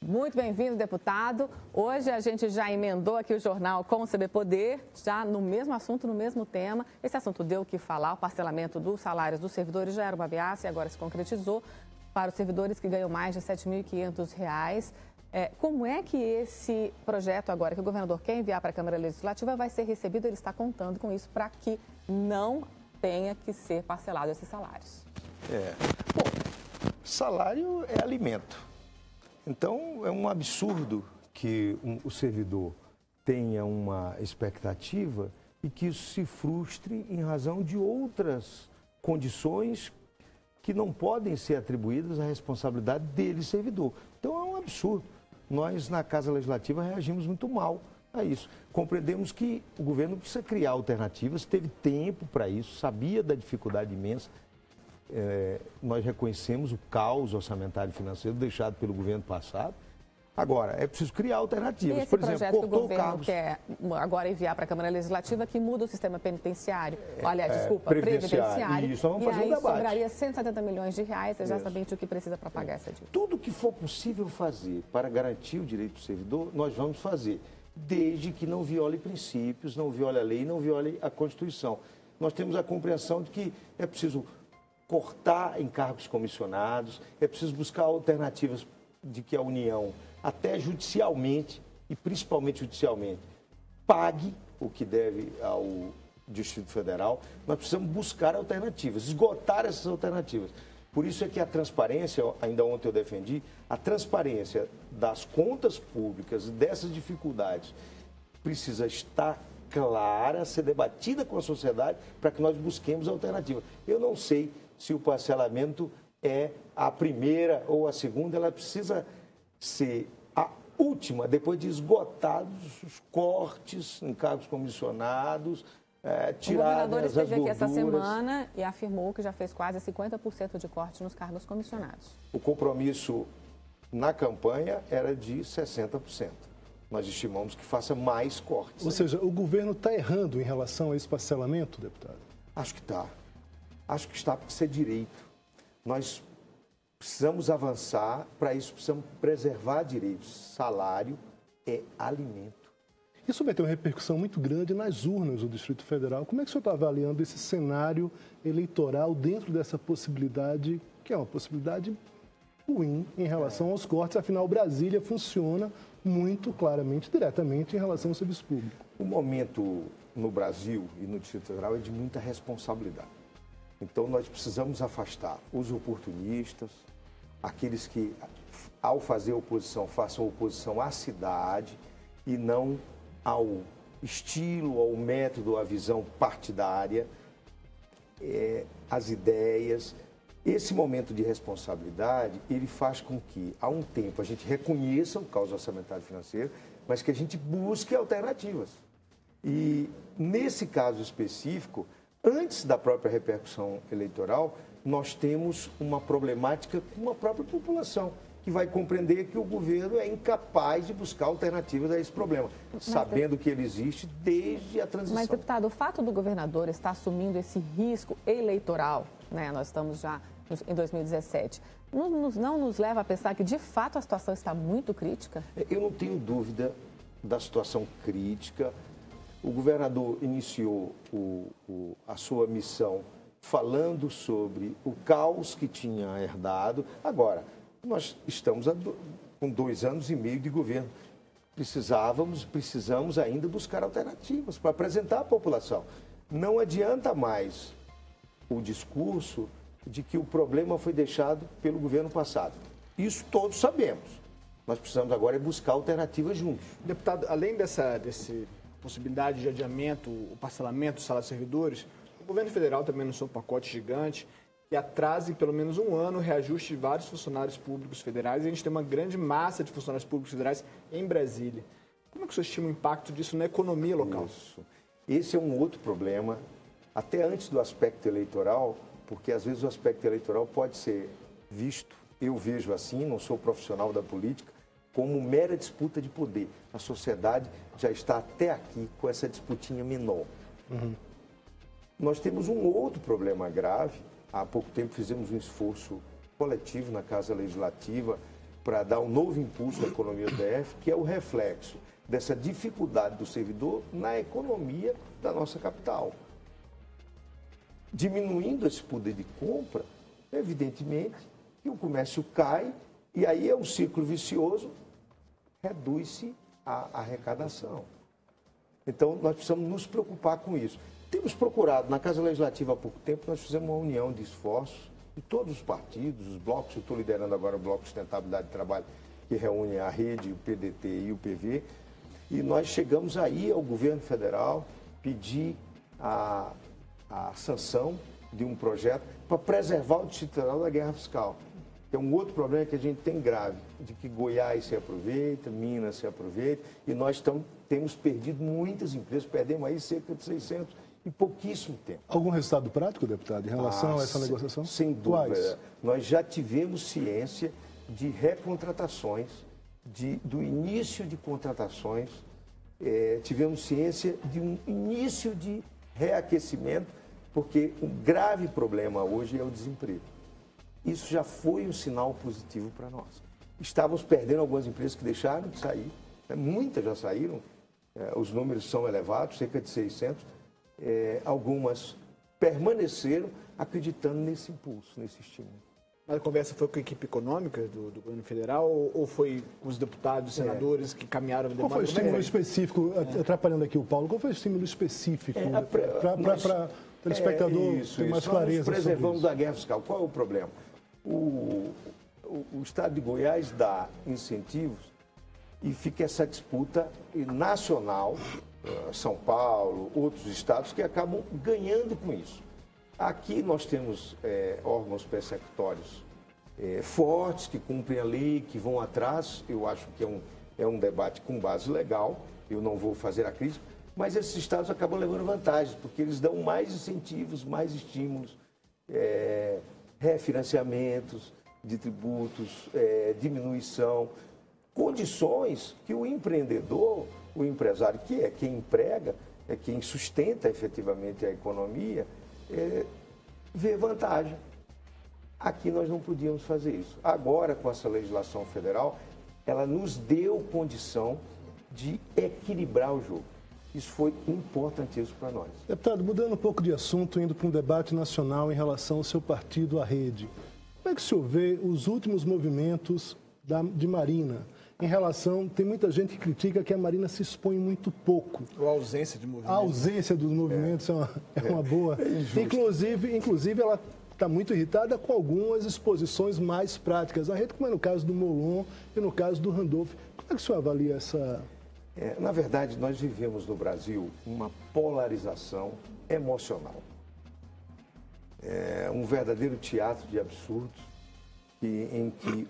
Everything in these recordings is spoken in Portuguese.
Muito bem-vindo, deputado. Hoje a gente já emendou aqui o jornal com o CB Poder, já no mesmo assunto, no mesmo tema. Esse assunto deu o que falar, o parcelamento dos salários dos servidores já era uma ameaça e agora se concretizou para os servidores que ganham mais de R$ 7.500. Como é que esse projeto agora, que o governador quer enviar para a Câmara Legislativa, vai ser recebido? Ele está contando com isso para que não tenha que ser parcelado esses salários. Bom, salário é alimento. Então, é um absurdo que o servidor tenha uma expectativa e que isso se frustre em razão de outras condições que não podem ser atribuídas à responsabilidade dele, servidor. Então, é um absurdo. Nós, na Casa Legislativa, reagimos muito mal a isso. Compreendemos que o governo precisa criar alternativas, teve tempo para isso, sabia da dificuldade imensa. Nós reconhecemos o caos orçamentário e financeiro deixado pelo governo passado. Agora, é preciso criar alternativas. Esse projeto que o governo quer agora enviar para a Câmara Legislativa, que muda o sistema penitenciário, previdenciário. Isso, vamos fazer um debate. Sobraria 170 milhões de reais, exatamente o que precisa para pagar essa dívida. Tudo que for possível fazer para garantir o direito do servidor, nós vamos fazer, desde que não viole princípios, não viole a lei, não viole a Constituição. Nós temos a compreensão de que é preciso cortar encargos comissionados, é preciso buscar alternativas de que a União, até judicialmente, e principalmente judicialmente, pague o que deve ao Distrito Federal. Nós precisamos buscar alternativas, esgotar essas alternativas. Por isso é que a transparência, ainda ontem eu defendi, a transparência das contas públicas, dessas dificuldades, precisa estar clara, ser debatida com a sociedade para que nós busquemos alternativas. Eu não sei se o parcelamento é a primeira ou a segunda, ela precisa ser a última, depois de esgotados os cortes, encargos comissionados, tiradas as gorduras. O governador esteve aqui essa semana e afirmou que já fez quase 50% de corte nos cargos comissionados. O compromisso na campanha era de 60%. Nós estimamos que faça mais cortes. Ou seja, o governo está errando em relação a esse parcelamento, deputado? Acho que está. Acho que está porque isso é direito. Nós precisamos avançar, para isso precisamos preservar direitos. Salário é alimento. Isso vai ter uma repercussão muito grande nas urnas do Distrito Federal. Como é que o senhor está avaliando esse cenário eleitoral dentro dessa possibilidade, que é uma possibilidade ruim em relação aos cortes? Afinal, Brasília funciona muito claramente, diretamente em relação ao serviço público. O momento no Brasil e no Distrito Federal é de muita responsabilidade. Então, nós precisamos afastar os oportunistas, aqueles que, ao fazer oposição, façam oposição à cidade e não ao estilo, ao método, à visão partidária, às ideias. Esse momento de responsabilidade, ele faz com que, há um tempo, a gente reconheça o caos orçamentário e financeiro, mas que a gente busque alternativas. E, nesse caso específico, antes da própria repercussão eleitoral, nós temos uma problemática com a própria população, que vai compreender que o governo é incapaz de buscar alternativas a esse problema, sabendo que ele existe desde a transição. Mas, deputado, o fato do governador estar assumindo esse risco eleitoral, né, nós estamos já em 2017, não nos leva a pensar que, de fato, a situação está muito crítica? Eu não tenho dúvida da situação crítica. O governador iniciou a sua missão falando sobre o caos que tinha herdado. Agora, nós estamos com 2 anos e meio de governo. Precisamos ainda buscar alternativas para apresentar à população. Não adianta mais o discurso de que o problema foi deixado pelo governo passado. Isso todos sabemos. Nós precisamos agora buscar alternativas juntos. Deputado, além dessa possibilidade de adiamento, o parcelamento dos salários dos servidores, o governo federal também anunciou um pacote gigante que atrase pelo menos um ano o reajuste de vários funcionários públicos federais. E a gente tem uma grande massa de funcionários públicos federais em Brasília. Como é que o senhor estima o impacto disso na economia local? Isso. Esse é um outro problema, até antes do aspecto eleitoral, porque às vezes o aspecto eleitoral pode ser visto, eu vejo assim, não sou profissional da política, como mera disputa de poder. A sociedade já está até aqui com essa disputinha menor. Nós temos um outro problema grave. Há pouco tempo fizemos um esforço coletivo na Casa Legislativa para dar um novo impulso à economia do DF, que é o reflexo dessa dificuldade do servidor na economia da nossa capital. Diminuindo esse poder de compra, evidentemente que o comércio cai e aí é um ciclo vicioso, reduz-se a arrecadação. Então, nós precisamos nos preocupar com isso. Temos procurado, na Casa Legislativa há pouco tempo, nós fizemos uma união de esforços de todos os partidos, os blocos, eu estou liderando agora o Bloco de Sustentabilidade e Trabalho, que reúne a Rede, o PDT e o PV, e nós chegamos aí ao governo federal pedir a sanção de um projeto para preservar o Distrito Federal da guerra fiscal. É um outro problema que a gente tem grave, de que Goiás se aproveita, Minas se aproveita, e nós temos perdido muitas empresas, perdemos aí cerca de 600 em pouquíssimo tempo. Algum resultado prático, deputado, em relação a essa negociação? Sem dúvida. Quais? Nós já tivemos ciência de recontratações, do início de contratações, tivemos ciência de um início de reaquecimento, porque o grave problema hoje é o desemprego. Isso já foi um sinal positivo para nós. Estávamos perdendo algumas empresas que deixaram de sair, muitas já saíram, os números são elevados, cerca de 600, algumas permaneceram acreditando nesse impulso, nesse estímulo. Mas a conversa foi com a equipe econômica do governo federal ou foi com os deputados, senadores que caminharam a demanda? Qual foi o estímulo específico, atrapalhando aqui o Paulo, qual foi o estímulo específico para o telespectador ter mais clareza? Nós preservamos da guerra fiscal. Qual é o problema? O Estado de Goiás dá incentivos e fica essa disputa nacional, São Paulo, outros estados que acabam ganhando com isso. Aqui nós temos órgãos persecutórios fortes, que cumprem a lei, que vão atrás. Eu acho que é um debate com base legal, eu não vou fazer a crítica, mas esses estados acabam levando vantagens, porque eles dão mais incentivos, mais estímulos, refinanciamentos de tributos, diminuição, condições que o empreendedor, o empresário, que é quem emprega, é quem sustenta efetivamente a economia, vê vantagem. Aqui nós não podíamos fazer isso. Agora, com essa legislação federal, ela nos deu condição de equilibrar o jogo. Isso foi importantíssimo para nós. Deputado, mudando um pouco de assunto, indo para um debate nacional em relação ao seu partido, a Rede. Como é que o senhor vê os últimos movimentos de Marina? Em relação, tem muita gente que critica que a Marina se expõe muito pouco. Ou a ausência de movimentos. A ausência dos movimentos é uma boa. Inclusive, ela está muito irritada com algumas exposições mais práticas. A Rede, como é no caso do Molon e no caso do Randolph. Como é que o senhor avalia essa... Na verdade, nós vivemos no Brasil uma polarização emocional. Um verdadeiro teatro de absurdos em que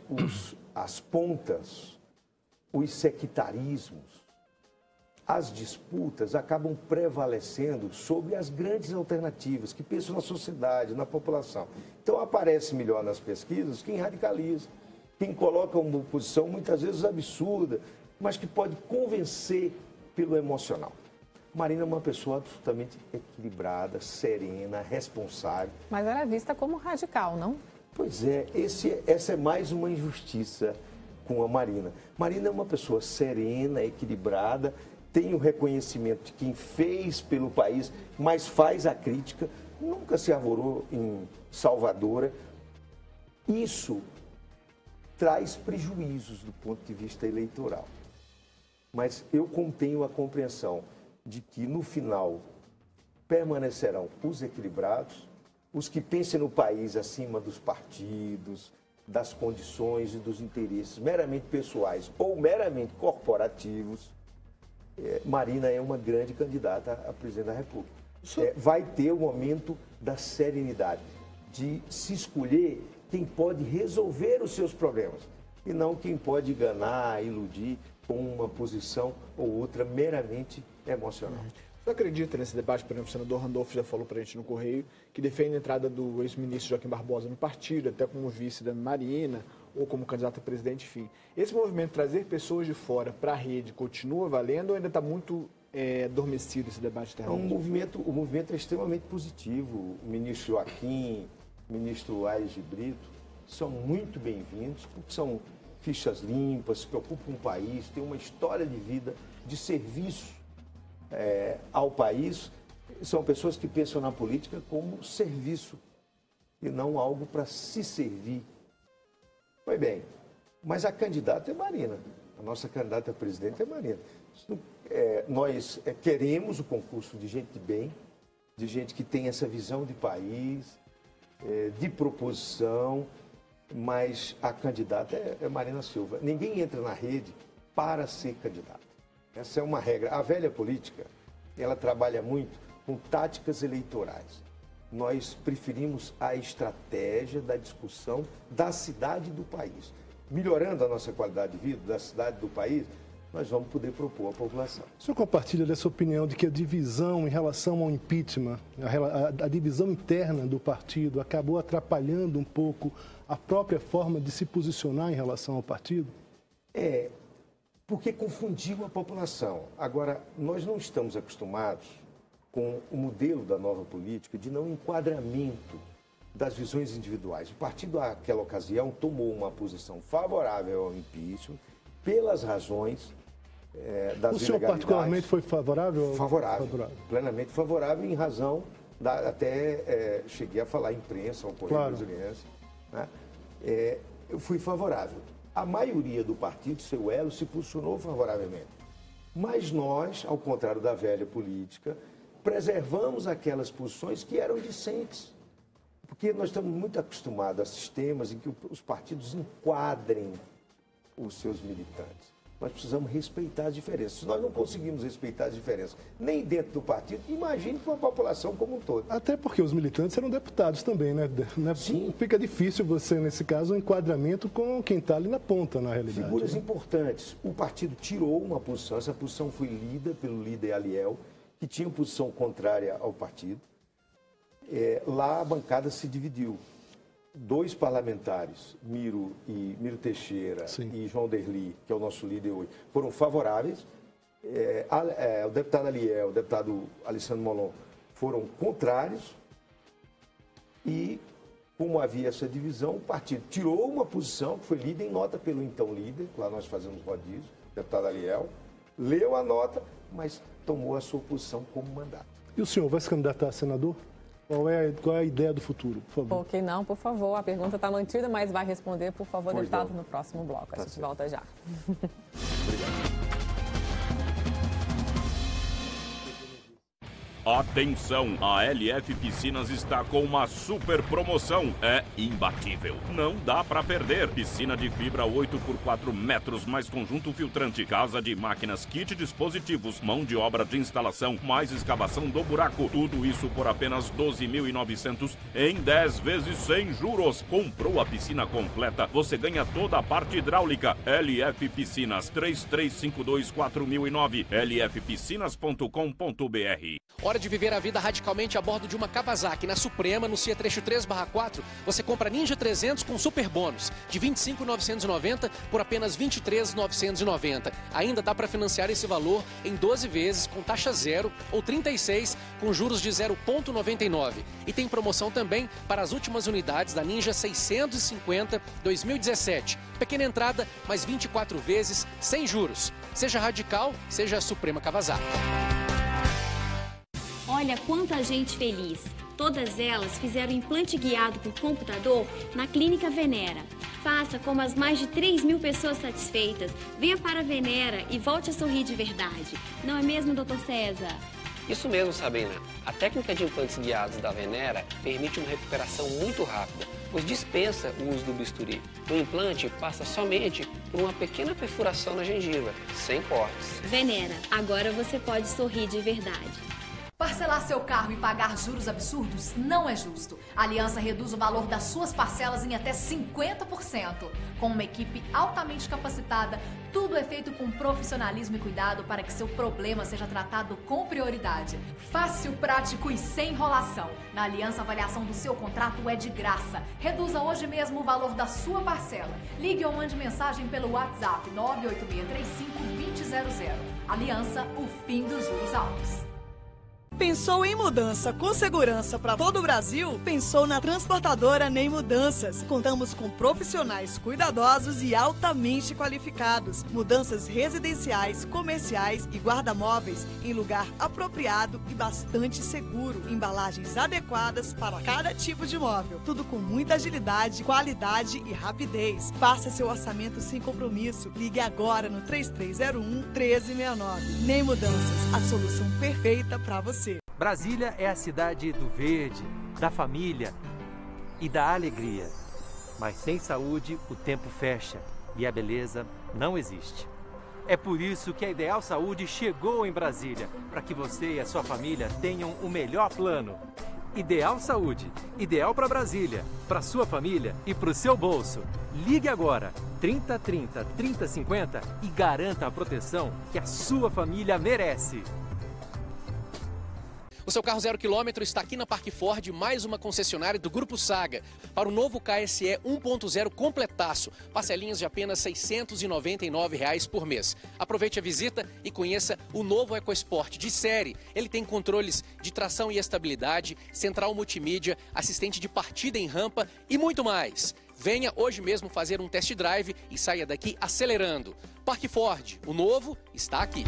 as pontas, os sectarismos, as disputas acabam prevalecendo sobre as grandes alternativas que pensam na sociedade, na população. Então, aparece melhor nas pesquisas quem radicaliza, quem coloca uma posição muitas vezes absurda, mas que pode convencer pelo emocional. Marina é uma pessoa absolutamente equilibrada, serena, responsável. Mas ela é vista como radical, não? Pois é, essa é mais uma injustiça com a Marina. Marina é uma pessoa serena, equilibrada, tem o reconhecimento de quem fez pelo país, mas faz a crítica, nunca se arvorou em salvadora. Isso traz prejuízos do ponto de vista eleitoral. Mas eu tenho a compreensão de que, no final, permanecerão os equilibrados, os que pensem no país acima dos partidos, das condições e dos interesses meramente pessoais ou meramente corporativos. Marina é uma grande candidata a presidente da República. Vai ter o momento da serenidade, de se escolher quem pode resolver os seus problemas e não quem pode enganar, iludir com uma posição ou outra meramente emocional. Você acredita nesse debate, por exemplo, o senador Randolph já falou para a gente no Correio, que defende a entrada do ex-ministro Joaquim Barbosa no partido, até como vice da Marina, ou como candidato a presidente, enfim. Esse movimento, trazer pessoas de fora para a Rede, continua valendo ou ainda está muito adormecido esse debate internamente? O movimento é extremamente positivo. O ministro Joaquim, o ministro Aires de Brito, são muito bem-vindos, porque são fichas limpas, se preocupa com o país, tem uma história de vida, de serviço ao país. São pessoas que pensam na política como serviço e não algo para se servir. Pois bem, mas a candidata é Marina. A nossa candidata a presidente é Marina. Nós queremos o concurso de gente de bem, de gente que tem essa visão de país, de proposição, mas a candidata é Marina Silva. Ninguém entra na rede para ser candidato. Essa é uma regra. A velha política, ela trabalha muito com táticas eleitorais. Nós preferimos a estratégia da discussão da cidade e do país. Melhorando a nossa qualidade de vida, da cidade e do país, nós vamos poder propor à população. O senhor compartilha dessa opinião de que a divisão em relação ao impeachment, a divisão interna do partido, acabou atrapalhando um pouco a própria forma de se posicionar em relação ao partido? Porque confundiu a população. Agora, nós não estamos acostumados com o modelo da nova política de não enquadramento das visões individuais. O partido, naquela ocasião, tomou uma posição favorável ao impeachment pelas razões das ilegalidades. O senhor particularmente foi favorável? Favorável. Plenamente favorável em razão, até cheguei a falar à imprensa, ao Correio Brasiliense, né? Eu fui favorável. A maioria do partido, seu elo, se posicionou favoravelmente. Mas nós, ao contrário da velha política, preservamos aquelas posições que eram discentes. Porque nós estamos muito acostumados a sistemas em que os partidos enquadrem os seus militantes. Nós precisamos respeitar as diferenças. Se nós não conseguimos respeitar as diferenças, nem dentro do partido, imagine com a população como um todo. Até porque os militantes eram deputados também, né? Sim. Fica difícil você, nesse caso, um enquadramento com quem está ali na ponta, na realidade. Figuras importantes. O partido tirou uma posição, essa posição foi lida pelo líder Aliel, que tinha posição contrária ao partido. Lá a bancada se dividiu. 2 parlamentares, Miro Teixeira Sim. e João Derli, que é o nosso líder hoje, foram favoráveis. O deputado Aliel, o deputado Alessandro Molon foram contrários. E, como havia essa divisão, o partido tirou uma posição que foi lida em nota pelo então líder, lá nós fazemos rodízio, o deputado Aliel, leu a nota, mas tomou a sua posição como mandato. E o senhor vai se candidatar a senador? Qual é a ideia do futuro, por favor? Ok, não, por favor. A pergunta está mantida, mas vai responder, por favor, deputado, no próximo bloco. A gente volta já. Obrigado. Atenção, a LF Piscinas está com uma super promoção. É imbatível. Não dá pra perder. Piscina de fibra 8x4 metros, mais conjunto filtrante, casa de máquinas, kit dispositivos, mão de obra de instalação, mais escavação do buraco. Tudo isso por apenas 12.900 em 10 vezes sem juros. Comprou a piscina completa, você ganha toda a parte hidráulica. LF Piscinas, 33524009, lfpiscinas.com.br. Hora de viver a vida radicalmente a bordo de uma Kawasaki. Na Suprema, no CIA trecho 3/4, você compra Ninja 300 com super bônus de R$ 25.990 por apenas R$ 23.990. Ainda dá para financiar esse valor em 12 vezes com taxa zero ou 36 com juros de 0,99. E tem promoção também para as últimas unidades da Ninja 650 2017. Pequena entrada, mais 24 vezes sem juros. Seja radical, seja a Suprema Kawasaki. Olha quanta gente feliz! Todas elas fizeram implante guiado por computador na Clínica Venera. Faça como as mais de 3.000 pessoas satisfeitas. Venha para a Venera e volte a sorrir de verdade. Não é mesmo, Dr. César? Isso mesmo, Sabrina. A técnica de implantes guiados da Venera permite uma recuperação muito rápida, pois dispensa o uso do bisturi. O implante passa somente por uma pequena perfuração na gengiva, sem cortes. Venera, agora você pode sorrir de verdade. Parcelar seu carro e pagar juros absurdos não é justo. A Aliança reduz o valor das suas parcelas em até 50%. Com uma equipe altamente capacitada, tudo é feito com profissionalismo e cuidado para que seu problema seja tratado com prioridade. Fácil, prático e sem enrolação. Na Aliança, a avaliação do seu contrato é de graça. Reduza hoje mesmo o valor da sua parcela. Ligue ou mande mensagem pelo WhatsApp 98635-2000. Aliança, o fim dos juros altos. Pensou em mudança com segurança para todo o Brasil? Pensou na transportadora NEM Mudanças. Contamos com profissionais cuidadosos e altamente qualificados. Mudanças residenciais, comerciais e guarda-móveis em lugar apropriado e bastante seguro. Embalagens adequadas para cada tipo de móvel. Tudo com muita agilidade, qualidade e rapidez. Faça seu orçamento sem compromisso. Ligue agora no 3301-1369. NEM Mudanças, a solução perfeita para você. Brasília é a cidade do verde, da família e da alegria. Mas sem saúde, o tempo fecha e a beleza não existe. É por isso que a Ideal Saúde chegou em Brasília, para que você e a sua família tenham o melhor plano. Ideal Saúde, ideal para Brasília, para sua família e para o seu bolso. Ligue agora, 3030-3050 e garanta a proteção que a sua família merece. O seu carro 0 km está aqui na Parque Ford, mais uma concessionária do Grupo Saga. Para o novo KSE 1.0 completaço, parcelinhas de apenas R$ 699 por mês. Aproveite a visita e conheça o novo EcoSport de série. Ele tem controles de tração e estabilidade, central multimídia, assistente de partida em rampa e muito mais. Venha hoje mesmo fazer um test drive e saia daqui acelerando. Parque Ford, o novo está aqui.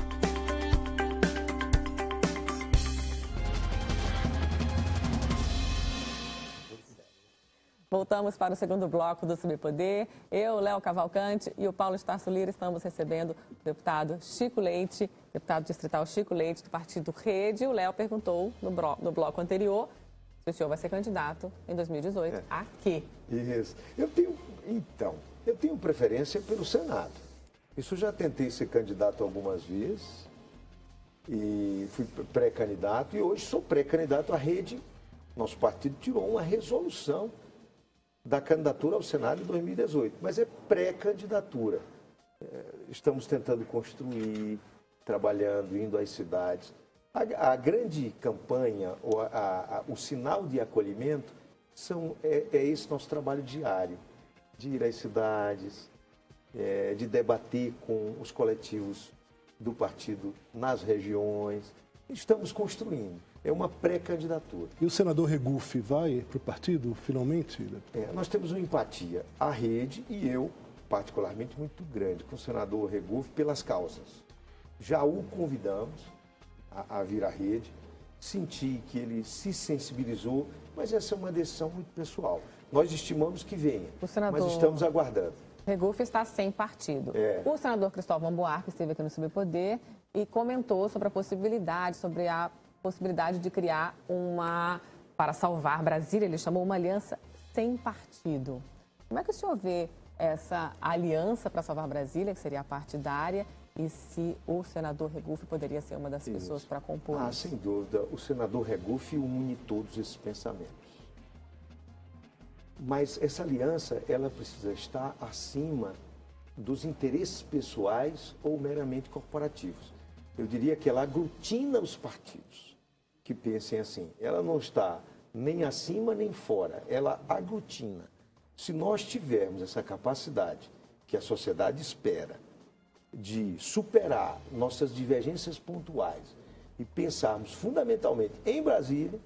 Voltamos para o segundo bloco do Subpoder. Eu, Léo Cavalcante e o Paulo Estácio Lira estamos recebendo o deputado Chico Leite, deputado distrital Chico Leite, do partido Rede. O Léo perguntou no bloco anterior se o senhor vai ser candidato em 2018 a quê? Isso. Eu tenho preferência pelo Senado. Isso eu já tentei ser candidato algumas vezes e fui pré-candidato e hoje sou pré-candidato à Rede. Nosso partido tirou uma resolução da candidatura ao Senado em 2018, mas é pré-candidatura. Estamos tentando construir, trabalhando, indo às cidades. A grande campanha, o sinal de acolhimento, é esse nosso trabalho diário, de ir às cidades, de debater com os coletivos do partido nas regiões. Estamos construindo. É uma pré-candidatura. E o senador Regufe vai para o partido, finalmente? Nós temos uma empatia, a Rede e eu, particularmente, muito grande com o senador Regufe pelas causas. Já o convidamos a vir à Rede, senti que ele se sensibilizou, mas essa é uma decisão muito pessoal. Nós estimamos que venha, mas estamos aguardando. Regufe está sem partido. O senador Cristóvão Buarque esteve aqui no Subpoder e comentou sobre a possibilidade de criar para salvar Brasília, ele chamou uma aliança sem partido. Como é que o senhor vê essa aliança para salvar Brasília, que seria a partidária, e se o senador Regufe poderia ser uma das pessoas para compor isso? Sem dúvida, o senador Regufe une todos esses pensamentos. Mas essa aliança, ela precisa estar acima dos interesses pessoais ou meramente corporativos. Eu diria que ela aglutina os partidos que pensem assim. Ela não está nem acima nem fora, ela aglutina. Se nós tivermos essa capacidade que a sociedade espera de superar nossas divergências pontuais e pensarmos fundamentalmente em Brasília,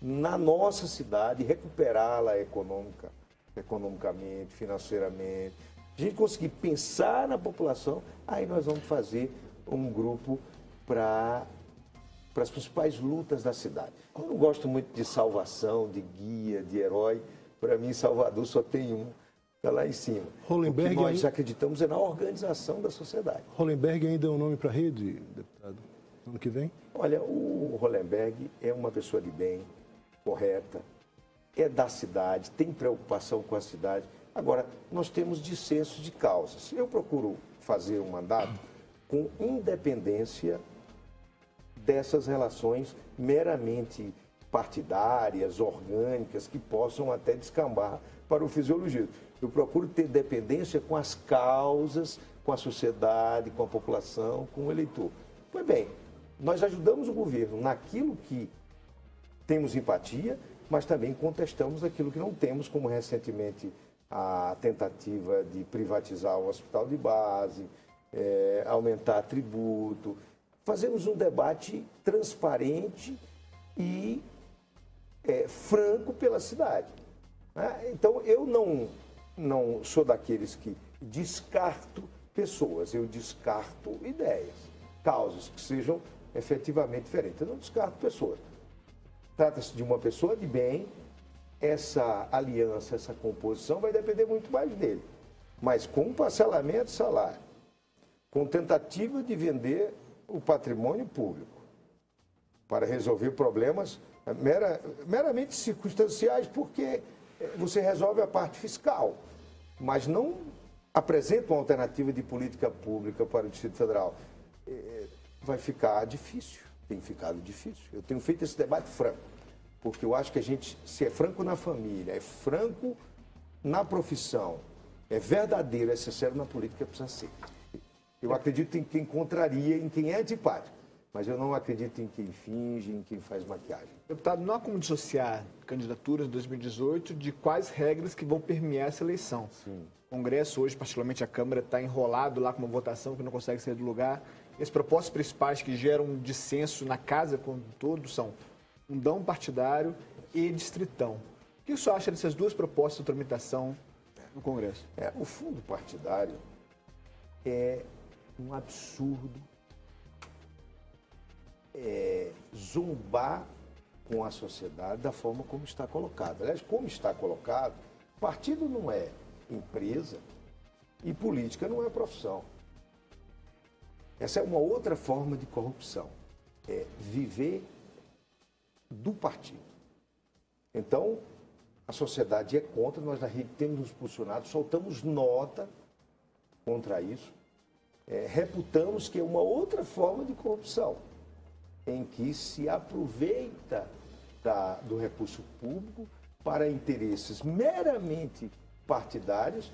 na nossa cidade, recuperá-la economicamente, financeiramente, a gente conseguir pensar na população, aí nós vamos fazer um grupo para as principais lutas da cidade. Eu não gosto muito de salvação, de guia, de herói. Para mim, Salvador só tem um, está lá em cima. Hollenberg, o que nós acreditamos é na organização da sociedade. Hollenberg ainda é um nome para a Rede, deputado, ano que vem? Olha, o Hollenberg é uma pessoa de bem, correta, é da cidade, tem preocupação com a cidade. Agora, nós temos dissensos de causas. Eu procuro fazer um mandato com independência dessas relações meramente partidárias, orgânicas, que possam até descambar para o fisiologismo. Eu procuro ter dependência com as causas, com a sociedade, com a população, com o eleitor. Pois bem, nós ajudamos o governo naquilo que temos empatia, mas também contestamos aquilo que não temos, como recentemente a tentativa de privatizar o hospital de base, aumentar tributo, fazemos um debate transparente e franco pela cidade. Né? Então, eu não sou daqueles que descarto pessoas, eu descarto ideias, causas que sejam efetivamente diferentes. Eu não descarto pessoas. Trata-se de uma pessoa de bem, essa aliança, essa composição vai depender muito mais dele. Mas com parcelamento de salário, com tentativa de vender o patrimônio público para resolver problemas meramente circunstanciais, porque você resolve a parte fiscal, mas não apresenta uma alternativa de política pública para o Distrito Federal. Vai ficar difícil, tem ficado difícil. Eu tenho feito esse debate franco, porque eu acho que a gente, se é franco na família, é franco na profissão, é verdadeiro, é sincero na política, precisa ser. Eu acredito em quem contraria, em quem é antipático, mas eu não acredito em quem finge, em quem faz maquiagem. Deputado, não há como dissociar candidaturas de 2018 de quais regras que vão permear essa eleição. Sim. O Congresso hoje, particularmente a Câmara, está enrolado lá com uma votação que não consegue sair do lugar. E as propostas principais que geram dissenso na casa como um todo são fundão partidário e distritão. O que o senhor acha dessas duas propostas de tramitação no Congresso? O fundo partidário é um absurdo, zombar com a sociedade da forma como está colocado. Aliás, como está colocado, partido não é empresa e política não é profissão. Essa é uma outra forma de corrupção, é viver do partido. Então, a sociedade é contra, nós da rede temos nos posicionado, soltamos nota contra isso, reputamos que é uma outra forma de corrupção, em que se aproveita do recurso público para interesses meramente partidários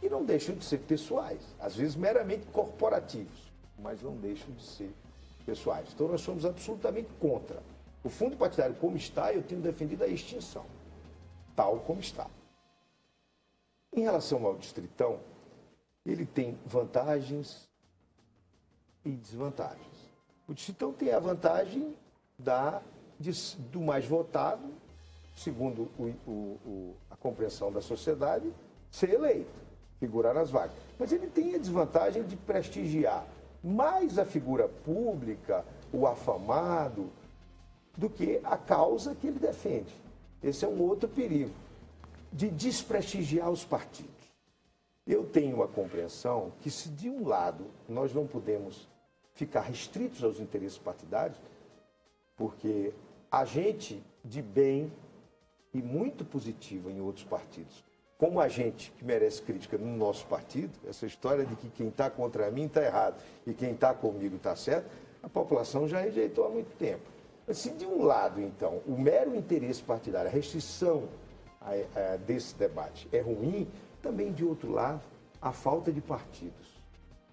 e não deixam de ser pessoais, às vezes meramente corporativos, mas não deixam de ser pessoais. Então nós somos absolutamente contra. O fundo partidário como está, eu tenho defendido a extinção, tal como está. Em relação ao distritão, ele tem vantagens e desvantagens. O distritão tem a vantagem do mais votado, segundo a compreensão da sociedade, ser eleito, figurar nas vagas. Mas ele tem a desvantagem de prestigiar mais a figura pública, o afamado, do que a causa que ele defende. Esse é um outro perigo, de desprestigiar os partidos. Eu tenho a compreensão que se de um lado nós não podemos ficar restritos aos interesses partidários, porque a gente de bem e muito positivo em outros partidos, como a gente que merece crítica no nosso partido, essa história de que quem está contra mim está errado e quem está comigo está certo, a população já rejeitou há muito tempo. Mas se de um lado, então, o mero interesse partidário, a restrição desse debate é ruim, também de outro lado, a falta de partidos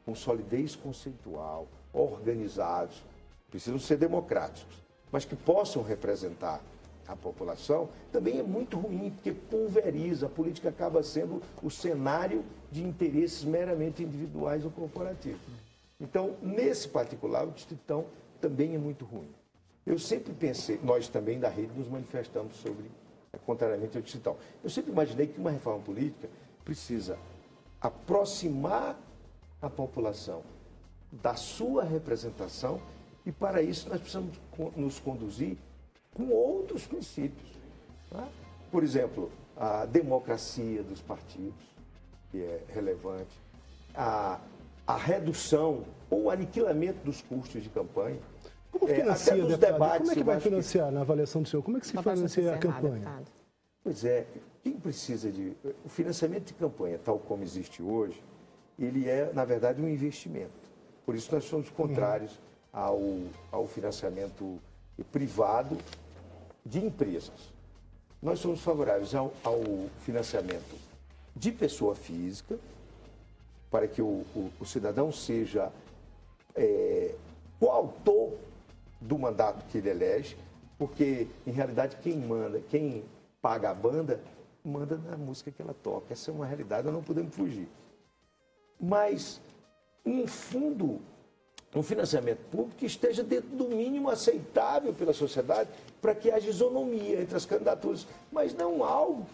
com solidez conceitual, organizados, precisam ser democráticos, mas que possam representar a população, também é muito ruim, porque pulveriza, a política acaba sendo o cenário de interesses meramente individuais ou corporativos. Então, nesse particular, o distritão também é muito ruim. Eu sempre pensei, nós também da rede nos manifestamos sobre, contrariamente ao distritão. Eu sempre imaginei que uma reforma política precisa aproximar a população da sua representação e, para isso, nós precisamos nos conduzir com outros princípios. Tá? Por exemplo, a democracia dos partidos, que é relevante, a redução ou aniquilamento dos custos de campanha. Como financia, deputado? Debates, como é que vai financiar, na avaliação do senhor? Como é que se financia a campanha? Deputado. Pois é, quem precisa de... O financiamento de campanha, tal como existe hoje, ele é, na verdade, um investimento. Por isso nós somos contrários ao financiamento privado de empresas. Nós somos favoráveis ao financiamento de pessoa física, para que o cidadão seja coautor do mandato que ele elege, porque, em realidade, quem paga a banda, manda na música que ela toca. Essa é uma realidade, nós não podemos fugir. Mas um fundo um financiamento público que esteja dentro do mínimo aceitável pela sociedade para que haja isonomia entre as candidaturas, mas não algo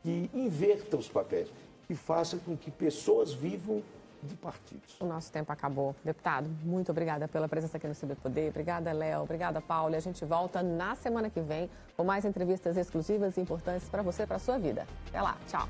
que inverta os papéis, que faça com que pessoas vivam de partidos. O nosso tempo acabou. Deputado, muito obrigada pela presença aqui no CB Poder. Obrigada, Léo. Obrigada, Paulo. E a gente volta na semana que vem com mais entrevistas exclusivas e importantes para você, para a sua vida. Até lá. Tchau.